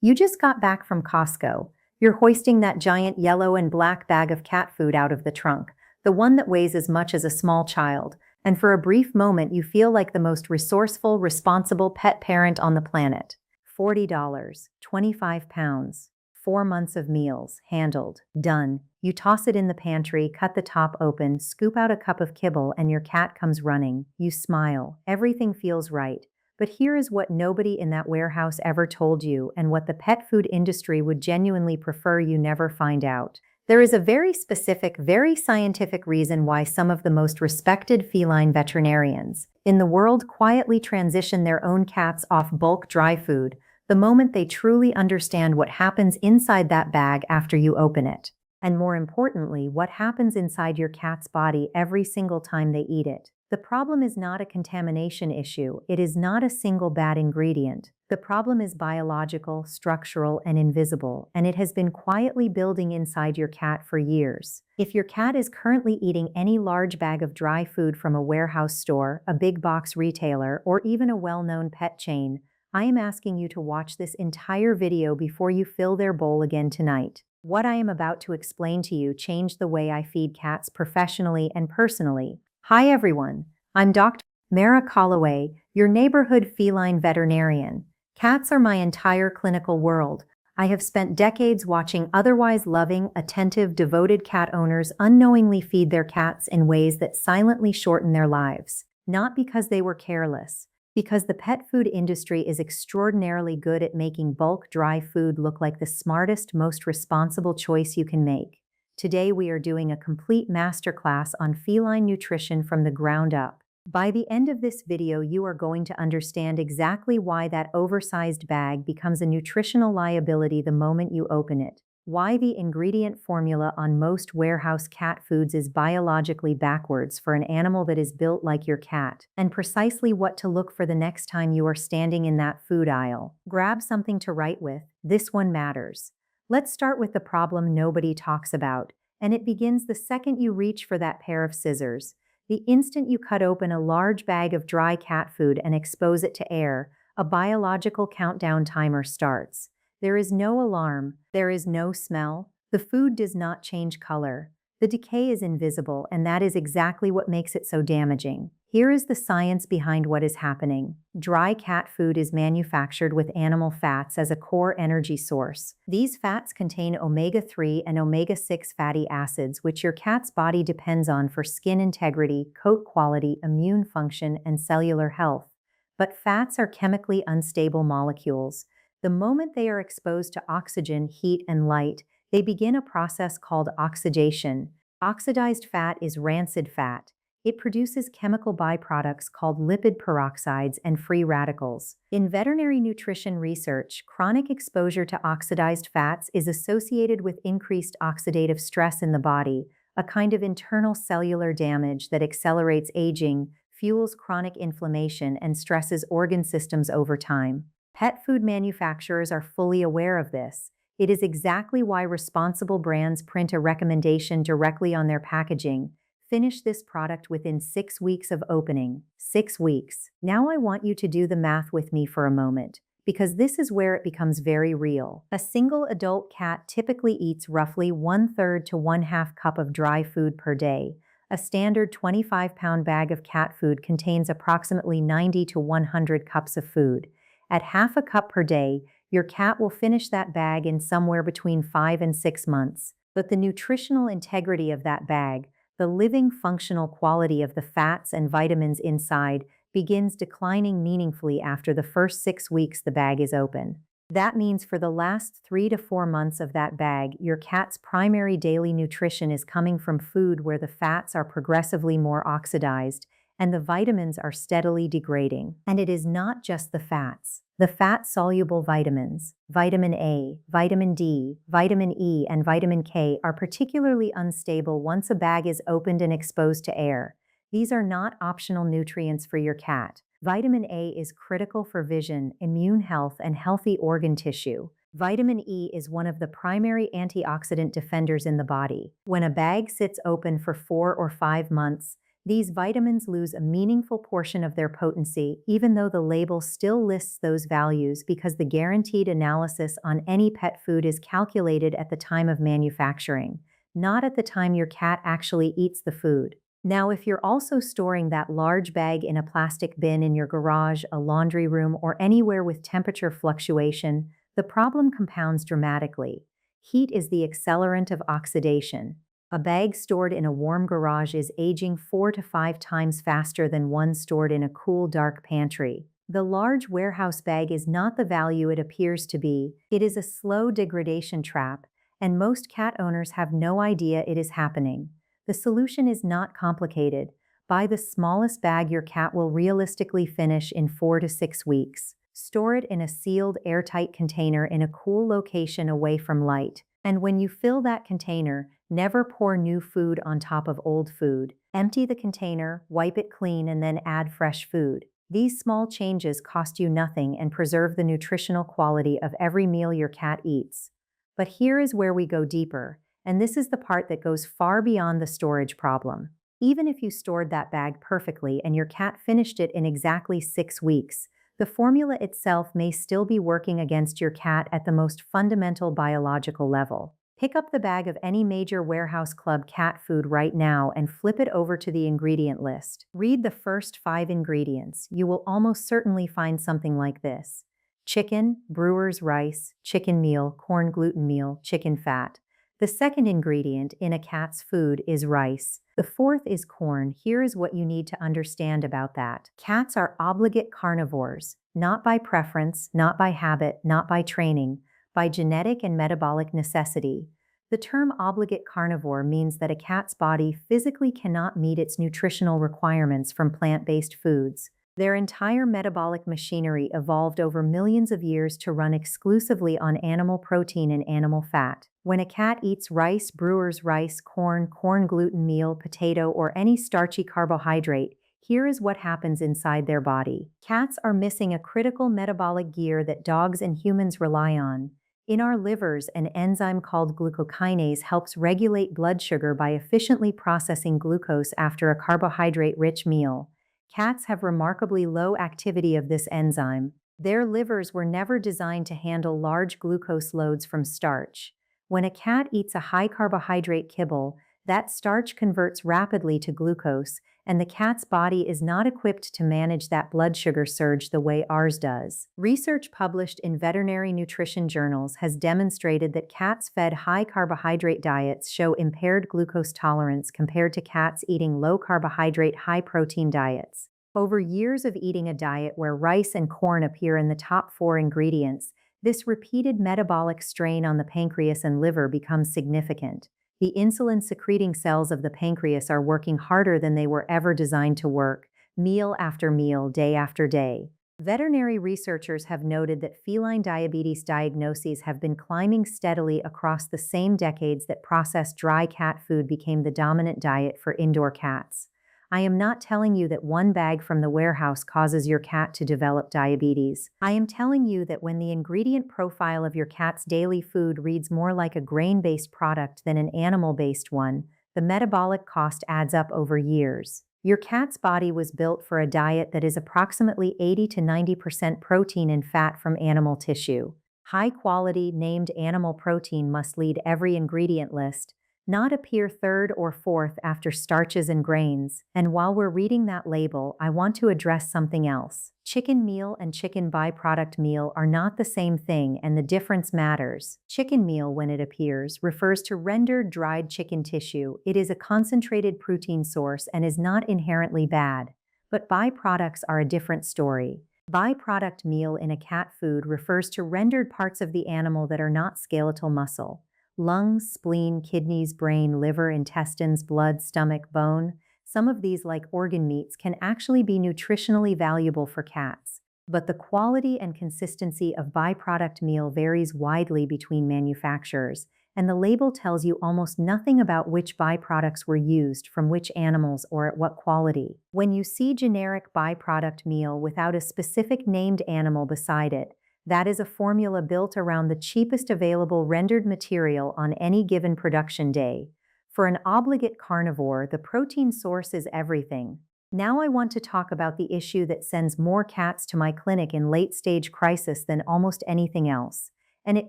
You just got back from Costco. You're hoisting that giant yellow and black bag of cat food out of the trunk, the one that weighs as much as a small child, and for a brief moment you feel like the most resourceful, responsible pet parent on the planet. $40, 25 pounds, 4 months of meals, handled, done. You toss it in the pantry, cut the top open, scoop out a cup of kibble, and your cat comes running. You smile. Everything feels right. But here is what nobody in that warehouse ever told you, and what the pet food industry would genuinely prefer you never find out. There is a very specific, very scientific reason why some of the most respected feline veterinarians in the world quietly transition their own cats off bulk dry food the moment they truly understand what happens inside that bag after you open it. And more importantly, what happens inside your cat's body every single time they eat it. The problem is not a contamination issue. It is not a single bad ingredient. The problem is biological, structural, and invisible, and it has been quietly building inside your cat for years. If your cat is currently eating any large bag of dry food from a warehouse store, a big box retailer, or even a well-known pet chain, I am asking you to watch this entire video before you fill their bowl again tonight. What I am about to explain to you changed the way I feed cats professionally and personally. Hi everyone, I'm Dr. Mara Calloway, your neighborhood feline veterinarian. Cats are my entire clinical world. I have spent decades watching otherwise loving, attentive, devoted cat owners unknowingly feed their cats in ways that silently shorten their lives. Not because they were careless, because the pet food industry is extraordinarily good at making bulk dry food look like the smartest, most responsible choice you can make. Today we are doing a complete masterclass on feline nutrition from the ground up. By the end of this video, you are going to understand exactly why that oversized bag becomes a nutritional liability the moment you open it, why the ingredient formula on most warehouse cat foods is biologically backwards for an animal that is built like your cat, and precisely what to look for the next time you are standing in that food aisle. Grab something to write with. This one matters. Let's start with the problem nobody talks about, and it begins the second you reach for that pair of scissors. The instant you cut open a large bag of dry cat food and expose it to air, a biological countdown timer starts. There is no alarm, there is no smell, the food does not change color. The decay is invisible, and that is exactly what makes it so damaging. Here is the science behind what is happening. Dry cat food is manufactured with animal fats as a core energy source. These fats contain omega-3 and omega-6 fatty acids, which your cat's body depends on for skin integrity, coat quality, immune function, and cellular health. But fats are chemically unstable molecules. The moment they are exposed to oxygen, heat, and light, they begin a process called oxidation. Oxidized fat is rancid fat. It produces chemical byproducts called lipid peroxides and free radicals. In veterinary nutrition research, chronic exposure to oxidized fats is associated with increased oxidative stress in the body, a kind of internal cellular damage that accelerates aging, fuels chronic inflammation, and stresses organ systems over time. Pet food manufacturers are fully aware of this. It is exactly why responsible brands print a recommendation directly on their packaging. Finish this product within 6 weeks of opening. 6 weeks. Now I want you to do the math with me for a moment, because this is where it becomes very real. A single adult cat typically eats roughly 1/3 to 1/2 cup of dry food per day. A standard 25-pound bag of cat food contains approximately 90 to 100 cups of food. At 1/2 cup per day, your cat will finish that bag in somewhere between 5 and 6 months. But the nutritional integrity of that bag, the living functional quality of the fats and vitamins inside, begins declining meaningfully after the first 6 weeks the bag is open. That means for the last 3 to 4 months of that bag, your cat's primary daily nutrition is coming from food where the fats are progressively more oxidized and the vitamins are steadily degrading. And it is not just the fats. The fat-soluble vitamins, vitamin A, vitamin D, vitamin E, and vitamin K are particularly unstable once a bag is opened and exposed to air. These are not optional nutrients for your cat. Vitamin A is critical for vision, immune health, and healthy organ tissue. Vitamin E is one of the primary antioxidant defenders in the body. When a bag sits open for 4 or 5 months, These vitamins lose a meaningful portion of their potency, even though the label still lists those values because the guaranteed analysis on any pet food is calculated at the time of manufacturing, not at the time your cat actually eats the food. Now, if you're also storing that large bag in a plastic bin in your garage, a laundry room, or anywhere with temperature fluctuation, the problem compounds dramatically. Heat is the accelerant of oxidation. A bag stored in a warm garage is aging 4 to 5 times faster than one stored in a cool, dark pantry. The large warehouse bag is not the value it appears to be, it is a slow degradation trap, and most cat owners have no idea it is happening. The solution is not complicated. Buy the smallest bag your cat will realistically finish in 4 to 6 weeks. Store it in a sealed, airtight container in a cool location away from light. And when you fill that container, never pour new food on top of old food. Empty the container, wipe it clean, and then add fresh food. These small changes cost you nothing and preserve the nutritional quality of every meal your cat eats. But here is where we go deeper, and this is the part that goes far beyond the storage problem. Even if you stored that bag perfectly and your cat finished it in exactly 6 weeks, the formula itself may still be working against your cat at the most fundamental biological level. Pick up the bag of any major warehouse club cat food right now and flip it over to the ingredient list. Read the first 5 ingredients. You will almost certainly find something like this: chicken, brewer's rice, chicken meal, corn gluten meal, chicken fat. The second ingredient in a cat's food is rice. The fourth is corn. Here is what you need to understand about that. Cats are obligate carnivores, not by preference, not by habit, not by training, by genetic and metabolic necessity. The term obligate carnivore means that a cat's body physically cannot meet its nutritional requirements from plant-based foods. Their entire metabolic machinery evolved over millions of years to run exclusively on animal protein and animal fat. When a cat eats rice, brewer's rice, corn gluten meal, potato, or any starchy carbohydrate, here is what happens inside their body. Cats are missing a critical metabolic gear that dogs and humans rely on. In our livers, an enzyme called glucokinase helps regulate blood sugar by efficiently processing glucose after a carbohydrate-rich meal. Cats have remarkably low activity of this enzyme. Their livers were never designed to handle large glucose loads from starch. When a cat eats a high-carbohydrate kibble, that starch converts rapidly to glucose, and the cat's body is not equipped to manage that blood sugar surge the way ours does. Research published in veterinary nutrition journals has demonstrated that cats fed high-carbohydrate diets show impaired glucose tolerance compared to cats eating low-carbohydrate, high-protein diets. Over years of eating a diet where rice and corn appear in the top 4 ingredients, this repeated metabolic strain on the pancreas and liver becomes significant. The insulin-secreting cells of the pancreas are working harder than they were ever designed to work, meal after meal, day after day. Veterinary researchers have noted that feline diabetes diagnoses have been climbing steadily across the same decades that processed dry cat food became the dominant diet for indoor cats. I am not telling you that one bag from the warehouse causes your cat to develop diabetes. I am telling you that when the ingredient profile of your cat's daily food reads more like a grain-based product than an animal-based one, the metabolic cost adds up over years. Your cat's body was built for a diet that is approximately 80 to 90% protein and fat from animal tissue. High-quality, named animal protein must lead every ingredient list, not appear third or fourth after starches and grains. And while we're reading that label, I want to address something else. Chicken meal and chicken byproduct meal are not the same thing, and the difference matters. Chicken meal, when it appears, refers to rendered dried chicken tissue. It is a concentrated protein source and is not inherently bad. But byproducts are a different story. Byproduct meal in a cat food refers to rendered parts of the animal that are not skeletal muscle. Lungs, spleen, kidneys, brain, liver, intestines, blood, stomach, bone. Some of these, like organ meats, can actually be nutritionally valuable for cats. But the quality and consistency of byproduct meal varies widely between manufacturers, and the label tells you almost nothing about which byproducts were used from which animals or at what quality. When you see generic byproduct meal without a specific named animal beside it, that is a formula built around the cheapest available rendered material on any given production day. For an obligate carnivore, the protein source is everything. Now I want to talk about the issue that sends more cats to my clinic in late-stage crisis than almost anything else, and it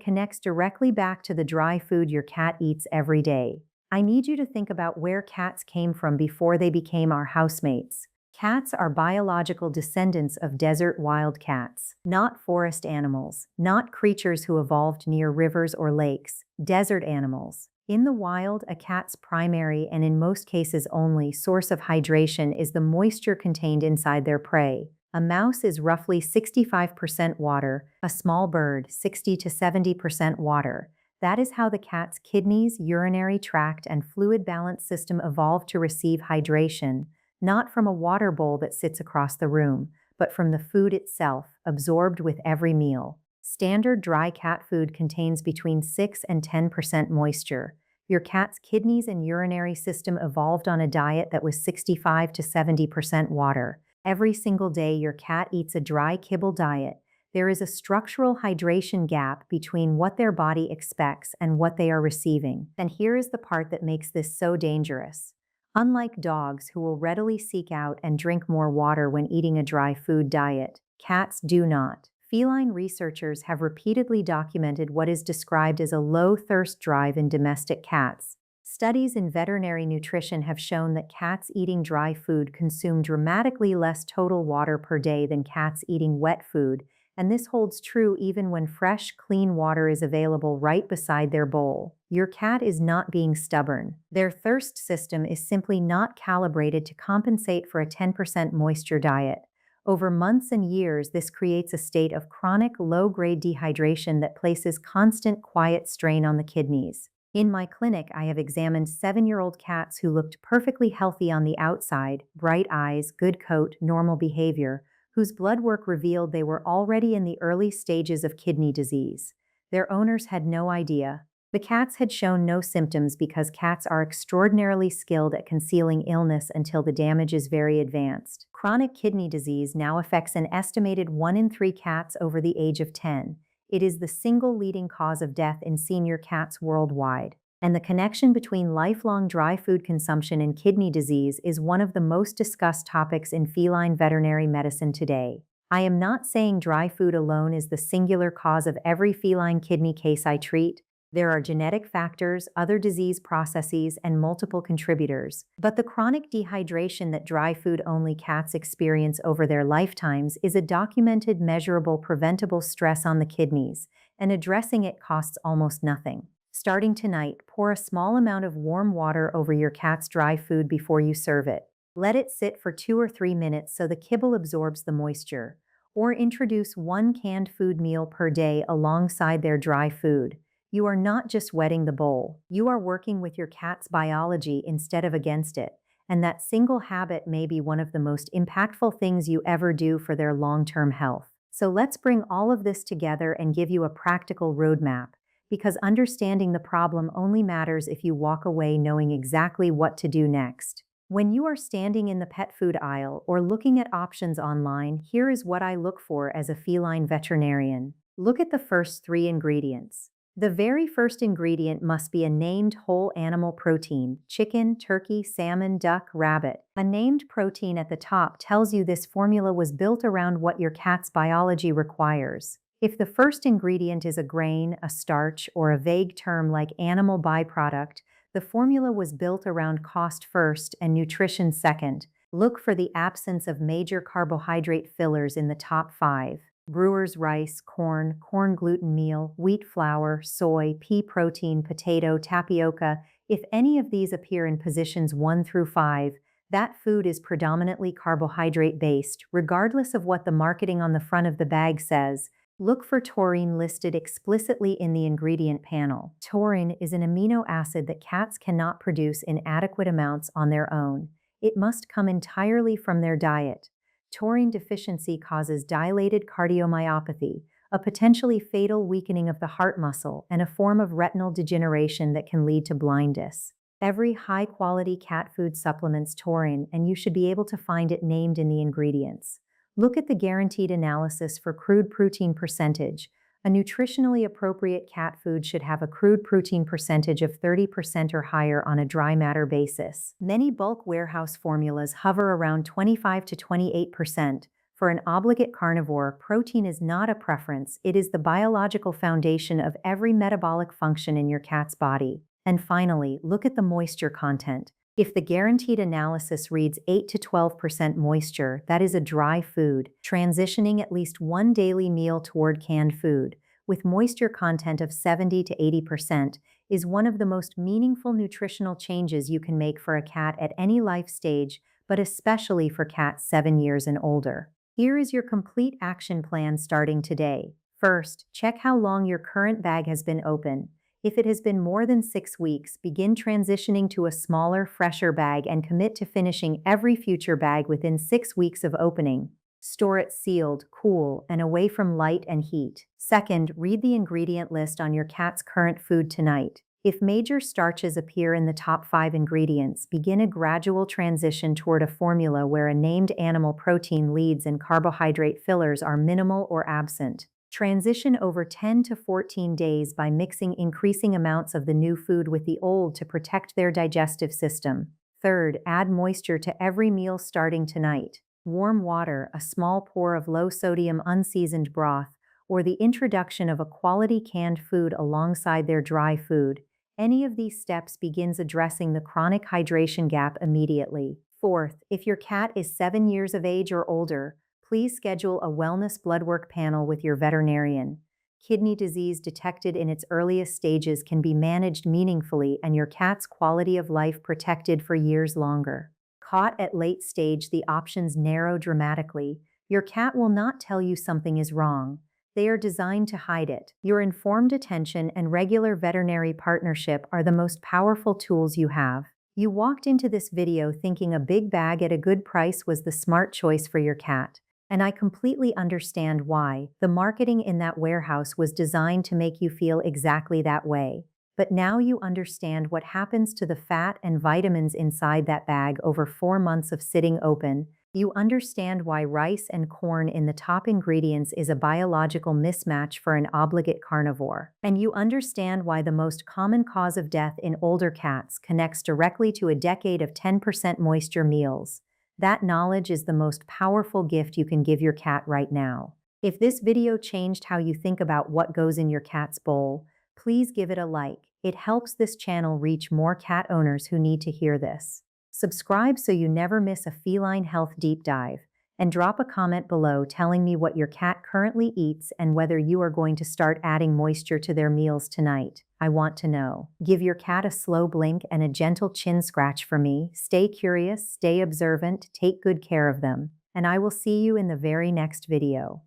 connects directly back to the dry food your cat eats every day. I need you to think about where cats came from before they became our housemates. Cats are biological descendants of desert wild cats, not forest animals, not creatures who evolved near rivers or lakes, desert animals. In the wild, a cat's primary and in most cases only source of hydration is the moisture contained inside their prey. A mouse is roughly 65% water, a small bird 60 to 70% water. That is how the cat's kidneys, urinary tract, and fluid balance system evolved to receive hydration, not from a water bowl that sits across the room, but from the food itself, absorbed with every meal. Standard dry cat food contains between 6 and 10% moisture. Your cat's kidneys and urinary system evolved on a diet that was 65 to 70% water. Every single day your cat eats a dry kibble diet. There is a structural hydration gap between what their body expects and what they are receiving. And here is the part that makes this so dangerous. Unlike dogs who will readily seek out and drink more water when eating a dry food diet, cats do not. Feline researchers have repeatedly documented what is described as a low thirst drive in domestic cats. Studies in veterinary nutrition have shown that cats eating dry food consume dramatically less total water per day than cats eating wet food, and this holds true even when fresh, clean water is available right beside their bowl. Your cat is not being stubborn. Their thirst system is simply not calibrated to compensate for a 10% moisture diet. Over months and years, this creates a state of chronic low-grade dehydration that places constant quiet strain on the kidneys. In my clinic, I have examined 7-year-old cats who looked perfectly healthy on the outside, bright eyes, good coat, normal behavior, whose blood work revealed they were already in the early stages of kidney disease. Their owners had no idea. The cats had shown no symptoms because cats are extraordinarily skilled at concealing illness until the damage is very advanced. Chronic kidney disease now affects an estimated 1 in 3 cats over the age of 10. It is the single leading cause of death in senior cats worldwide. And the connection between lifelong dry food consumption and kidney disease is one of the most discussed topics in feline veterinary medicine today. I am not saying dry food alone is the singular cause of every feline kidney case I treat. There are genetic factors, other disease processes, and multiple contributors. But the chronic dehydration that dry food-only cats experience over their lifetimes is a documented, measurable, preventable stress on the kidneys, and addressing it costs almost nothing. Starting tonight, pour a small amount of warm water over your cat's dry food before you serve it. Let it sit for 2 or 3 minutes so the kibble absorbs the moisture. Or introduce 1 canned food meal per day alongside their dry food. You are not just wetting the bowl. You are working with your cat's biology instead of against it. And that single habit may be one of the most impactful things you ever do for their long-term health. So let's bring all of this together and give you a practical roadmap, because understanding the problem only matters if you walk away knowing exactly what to do next. When you are standing in the pet food aisle or looking at options online, here is what I look for as a feline veterinarian. Look at the first 3 ingredients. The very first ingredient must be a named whole animal protein: chicken, turkey, salmon, duck, rabbit. A named protein at the top tells you this formula was built around what your cat's biology requires. If the first ingredient is a grain, a starch, or a vague term like animal byproduct, the formula was built around cost first and nutrition second. Look for the absence of major carbohydrate fillers in the top 5. Brewer's rice, corn, corn gluten meal, wheat flour, soy, pea protein, potato, tapioca. If any of these appear in positions 1 through 5, that food is predominantly carbohydrate-based, regardless of what the marketing on the front of the bag says. Look for taurine listed explicitly in the ingredient panel. Taurine is an amino acid that cats cannot produce in adequate amounts on their own. It must come entirely from their diet. Taurine deficiency causes dilated cardiomyopathy, a potentially fatal weakening of the heart muscle, and a form of retinal degeneration that can lead to blindness. Every high-quality cat food supplements taurine, and you should be able to find it named in the ingredients. Look at the guaranteed analysis for crude protein percentage. A nutritionally appropriate cat food should have a crude protein percentage of 30% or higher on a dry matter basis. Many bulk warehouse formulas hover around 25 to 28%. For an obligate carnivore, protein is not a preference, it is the biological foundation of every metabolic function in your cat's body. And finally, look at the moisture content. If the guaranteed analysis reads 8 to 12% moisture, that is a dry food, transitioning at least one daily meal toward canned food, with moisture content of 70 to 80%, is one of the most meaningful nutritional changes you can make for a cat at any life stage, but especially for cats 7 years and older. Here is your complete action plan starting today. First, check how long your current bag has been open. If it has been more than 6 weeks, begin transitioning to a smaller, fresher bag and commit to finishing every future bag within 6 weeks of opening. Store it sealed, cool, and away from light and heat. Second, read the ingredient list on your cat's current food tonight. If major starches appear in the top 5 ingredients, begin a gradual transition toward a formula where a named animal protein leads and carbohydrate fillers are minimal or absent. Transition over 10 to 14 days by mixing increasing amounts of the new food with the old to protect their digestive system. Third, add moisture to every meal starting tonight. Warm water, a small pour of low-sodium unseasoned broth, or the introduction of a quality canned food alongside their dry food. Any of these steps begins addressing the chronic hydration gap immediately. Fourth, if your cat is 7 years of age or older, please schedule a wellness blood work panel with your veterinarian. Kidney disease detected in its earliest stages can be managed meaningfully and your cat's quality of life protected for years longer. Caught at late stage, the options narrow dramatically. Your cat will not tell you something is wrong. They are designed to hide it. Your informed attention and regular veterinary partnership are the most powerful tools you have. You walked into this video thinking a big bag at a good price was the smart choice for your cat. And I completely understand why. The marketing in that warehouse was designed to make you feel exactly that way. But now you understand what happens to the fat and vitamins inside that bag over 4 months of sitting open. You understand why rice and corn in the top ingredients is a biological mismatch for an obligate carnivore. And you understand why the most common cause of death in older cats connects directly to a decade of 10% moisture meals. That knowledge is the most powerful gift you can give your cat right now. If this video changed how you think about what goes in your cat's bowl, please give it a like. It helps this channel reach more cat owners who need to hear this. Subscribe so you never miss a feline health deep dive, and drop a comment below telling me what your cat currently eats and whether you are going to start adding moisture to their meals tonight. I want to know. Give your cat a slow blink and a gentle chin scratch for me. Stay curious, stay observant, take good care of them, and I will see you in the very next video.